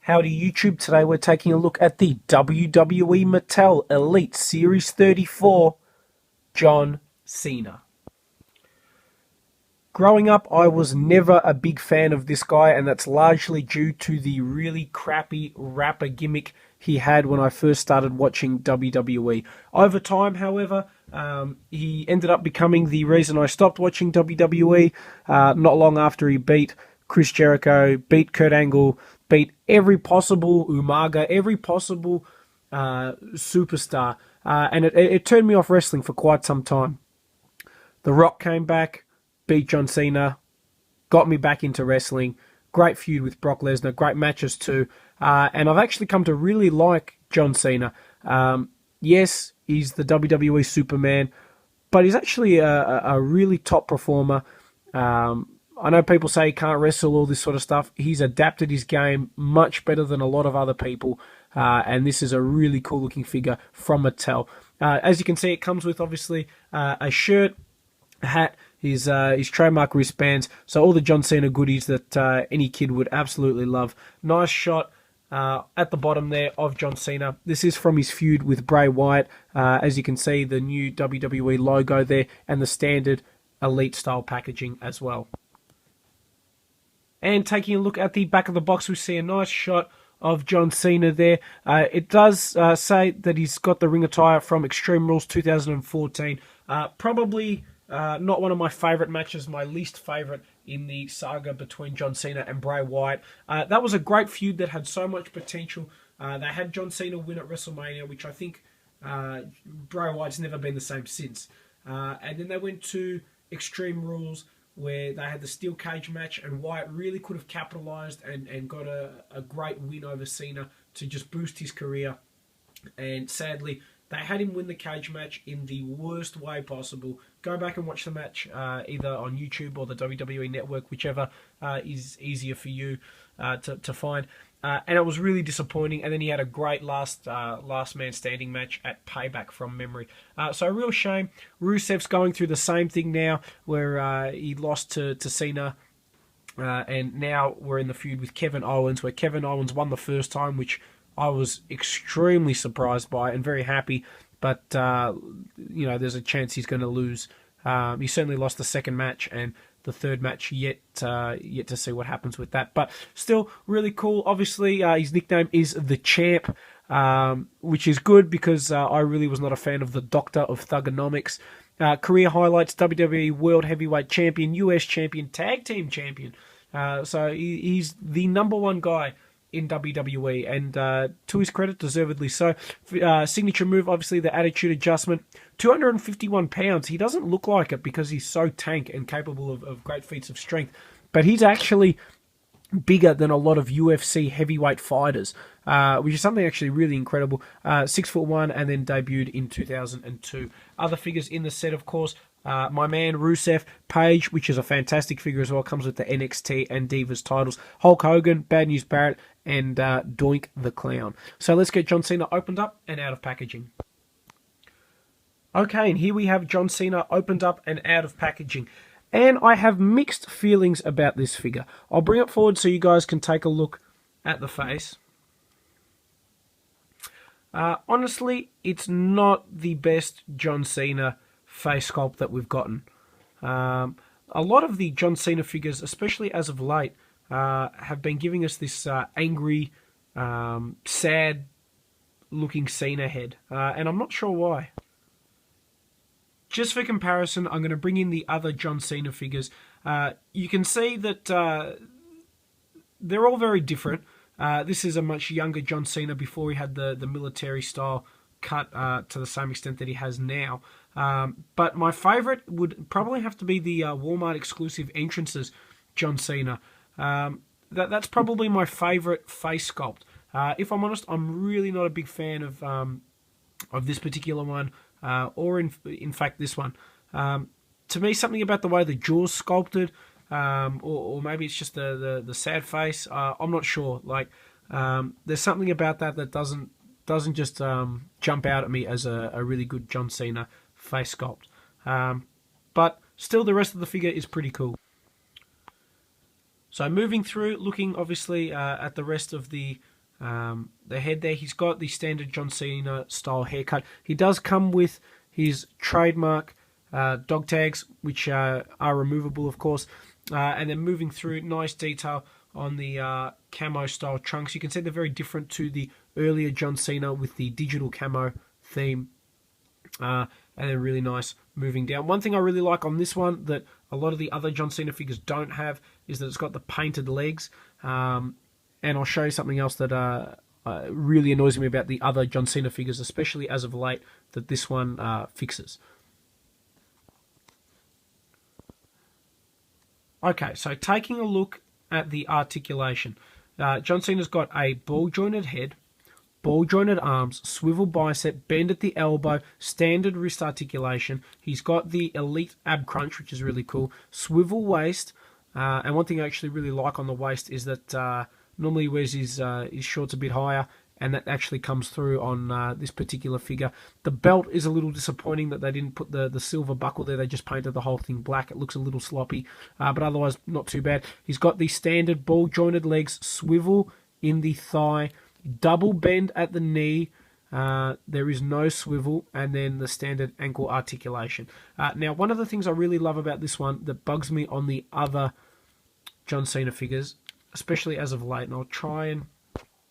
Howdy YouTube, today we're taking a look at the WWE Mattel Elite Series 34, John Cena. Growing up, I was never a big fan of this guy, and that's largely due to the really crappy rapper gimmick he had when I first started watching WWE. Over time, however, he ended up becoming the reason I stopped watching WWE, not long after he beat Chris Jericho, beat Kurt Angle, beat every possible Umaga, every possible superstar, and it turned me off wrestling for quite some time. The Rock came back, beat John Cena, got me back into wrestling. Great feud with Brock Lesnar, great matches too, and I've actually come to really like John Cena. Yes, he's the WWE Superman, but he's actually a really top performer. I know people say he can't wrestle, all this sort of stuff. He's adapted his game much better than a lot of other people, and this is a really cool-looking figure from Mattel. As you can see, it comes with, obviously, a shirt, a hat, his trademark wristbands, so all the John Cena goodies that any kid would absolutely love. Nice shot at the bottom there of John Cena. This is from his feud with Bray Wyatt. As you can see, the new WWE logo there, and the standard Elite-style packaging as well. And taking a look at the back of the box, we see a nice shot of John Cena there. It does say that he's got the ring attire from Extreme Rules 2014. Probably not one of my favourite matches, my least favourite in the saga between John Cena and Bray Wyatt. That was a great feud that had so much potential. They had John Cena win at WrestleMania, which I think Bray Wyatt's never been the same since. And then they went to Extreme Rules, where they had the steel cage match, and Wyatt really could have capitalized and got a great win over Cena to just boost his career. And sadly, they had him win the cage match in the worst way possible. Go back and watch the match either on YouTube or the WWE Network, whichever is easier for you to find. And it was really disappointing. And then he had a great last man standing match at Payback from memory. So a real shame. Rusev's going through the same thing now, where he lost to Cena. And now we're in the feud with Kevin Owens, where Kevin Owens won the first time, which I was extremely surprised by and very happy. But, there's a chance he's going to lose. He certainly lost the second match, and the third match yet to see what happens with that. But still really cool. Obviously, his nickname is the Champ, which is good because I really was not a fan of the Doctor of Thugonomics. Career highlights: WWE World Heavyweight Champion, US Champion, Tag Team Champion. So he's the number one guy in WWE, and to his credit, deservedly so. Signature move, obviously, the attitude adjustment. 251 pounds. He doesn't look like it because he's so tank and capable of great feats of strength, but he's actually bigger than a lot of UFC heavyweight fighters, which is something actually really incredible. 6'1", and then debuted in 2002. Other figures in the set, of course, my man Rusev, Paige, which is a fantastic figure as well, comes with the NXT and Divas titles, Hulk Hogan, Bad News Barrett, and Doink the Clown. So let's get John Cena opened up and out of packaging. Okay, and here we have John Cena opened up and out of packaging. And I have mixed feelings about this figure. I'll bring it forward so you guys can take a look at the face. Honestly, it's not the best John Cena face sculpt that we've gotten. A lot of the John Cena figures, especially as of late, have been giving us this angry, sad-looking Cena head, and I'm not sure why. Just for comparison, I'm going to bring in the other John Cena figures. You can see that they're all very different. This is a much younger John Cena before he had the military-style cut to the same extent that he has now. But my favourite would probably have to be the Walmart exclusive entrances John Cena. That's probably my favourite face sculpt. If I'm honest, I'm really not a big fan of this particular one, or in fact this one. To me, something about the way the jaw's sculpted, or maybe it's just the sad face. I'm not sure. There's something about that doesn't just jump out at me as a really good John Cena face sculpt. But still, the rest of the figure is pretty cool. So moving through, looking obviously at the rest of the the head there. He's got the standard John Cena style haircut. He does come with his trademark dog tags, which are removable, of course. And then moving through, nice detail on the camo style trunks. You can see they're very different to the earlier John Cena with the digital camo theme. And then really nice moving down. One thing I really like on this one that a lot of the other John Cena figures don't have is that it's got the painted legs. And I'll show you something else that really annoys me about the other John Cena figures, especially as of late, that this one fixes. Okay, so taking a look at the articulation. John Cena's got a ball-jointed head, ball-jointed arms, swivel bicep, bend at the elbow, standard wrist articulation. He's got the Elite ab crunch, which is really cool. Swivel waist, and one thing I actually really like on the waist is that normally he wears his shorts a bit higher, and that actually comes through on this particular figure. The belt is a little disappointing that they didn't put the silver buckle there. They just painted the whole thing black. It looks a little sloppy, but otherwise not too bad. He's got the standard ball-jointed legs, swivel in the thigh, double bend at the knee. There is no swivel, and then the standard ankle articulation. Now, one of the things I really love about this one that bugs me on the other John Cena figures, especially as of late, and I'll try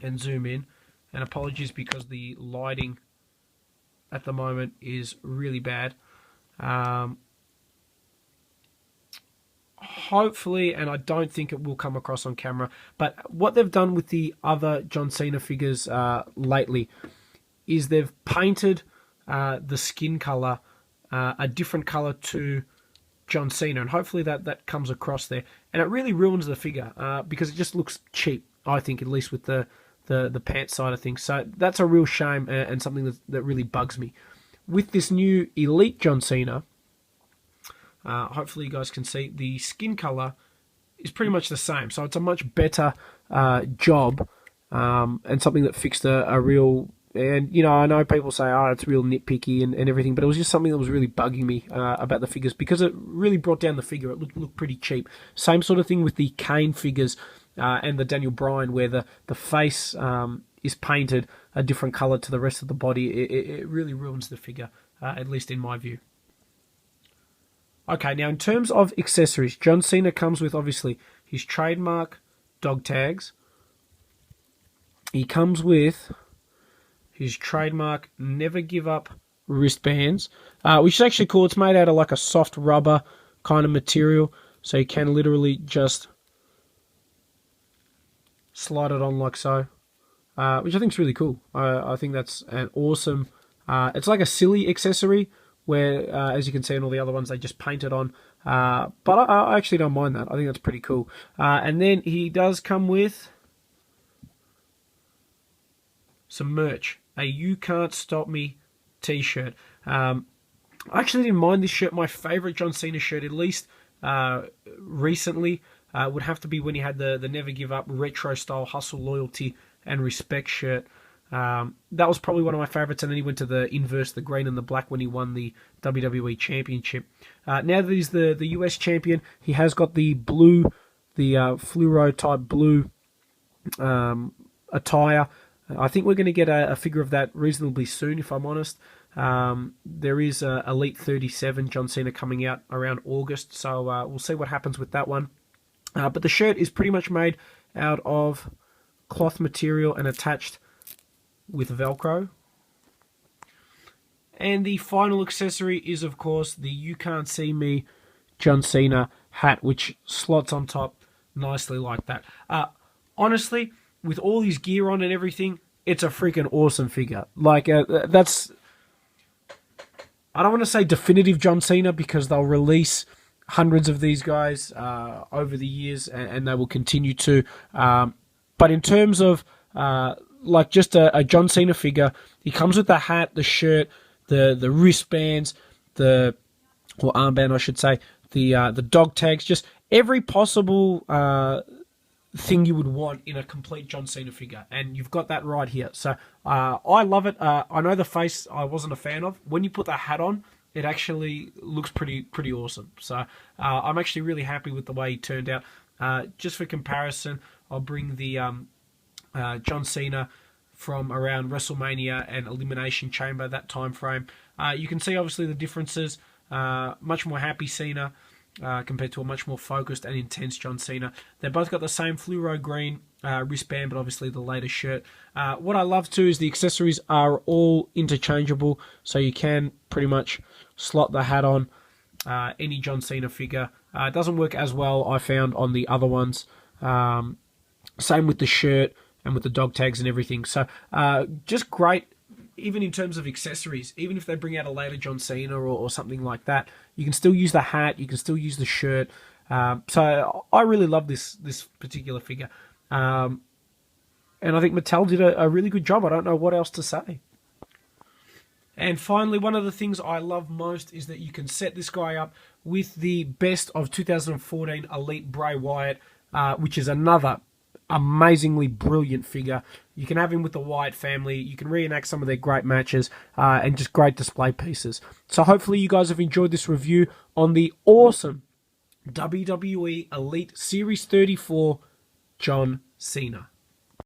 and zoom in, and apologies because the lighting at the moment is really bad. Hopefully, and I don't think it will come across on camera, but what they've done with the other John Cena figures lately is they've painted the skin color a different color to John Cena, and hopefully that comes across there. And it really ruins the figure because it just looks cheap, I think, at least with the pants side of things. So that's a real shame and something that really bugs me. With this new Elite John Cena, hopefully you guys can see, the skin color is pretty much the same. So it's a much better job and something that fixed a real... And, you know, I know people say, oh, it's real nitpicky and everything, but it was just something that was really bugging me about the figures because it really brought down the figure. It looked pretty cheap. Same sort of thing with the Kane figures and the Daniel Bryan, where the face is painted a different color to the rest of the body. It really ruins the figure, at least in my view. Okay, now in terms of accessories, John Cena comes with, obviously, his trademark dog tags. He comes with his trademark Never Give Up wristbands, which is actually cool. It's made out of like a soft rubber kind of material, so you can literally just slide it on like so, which I think is really cool. I think that's an awesome... it's like a silly accessory where, as you can see in all the other ones, they just paint it on. But I actually don't mind that. I think that's pretty cool. And then he does come with some merch. A You Can't Stop Me t-shirt. I actually didn't mind this shirt. My favorite John Cena shirt, at least recently, would have to be when he had the Never Give Up retro style hustle, loyalty, and respect shirt. That was probably one of my favorites, and then he went to the inverse, the green and the black, when he won the WWE Championship. Now that he's the US champion, he has got the blue, the fluoro type blue attire. I think we're going to get a figure of that reasonably soon, if I'm honest. There is Elite 37 John Cena coming out around August, so we'll see what happens with that one. But the shirt is pretty much made out of cloth material and attached with Velcro. And the final accessory is, of course, the You Can't See Me John Cena hat, which slots on top nicely like that. Honestly, with all his gear on and everything, it's a freaking awesome figure. Like, that's... I don't want to say definitive John Cena because they'll release hundreds of these guys over the years, and they will continue to. But in terms of, like, just a John Cena figure, he comes with the hat, the shirt, the wristbands, or armband, I should say, the dog tags, just every possible... thing you would want in a complete John Cena figure, and you've got that right here. So I love it. I know the face I wasn't a fan of. When you put the hat on, it actually looks pretty awesome. So I'm actually really happy with the way he turned out. Just for comparison, I'll bring the John Cena from around WrestleMania and Elimination Chamber, that time frame. You can see obviously the differences. Much more happy Cena compared to a much more focused and intense John Cena. They both got the same fluoro green wristband, but obviously the latest shirt. What I love too is the accessories are all interchangeable, so you can pretty much slot the hat on any John Cena figure. It doesn't work as well, I found, on the other ones. Same with the shirt and with the dog tags and everything. So just great, even in terms of accessories. Even if they bring out a later John Cena or something like that, you can still use the hat, you can still use the shirt. So I really love this particular figure. And I think Mattel did a really good job. I don't know what else to say. And finally, one of the things I love most is that you can set this guy up with the best of 2014 Elite Bray Wyatt, which is another amazingly brilliant figure. You can have him with the Wyatt family. You can reenact some of their great matches and just great display pieces. So hopefully you guys have enjoyed this review on the awesome WWE Elite Series 34 John Cena.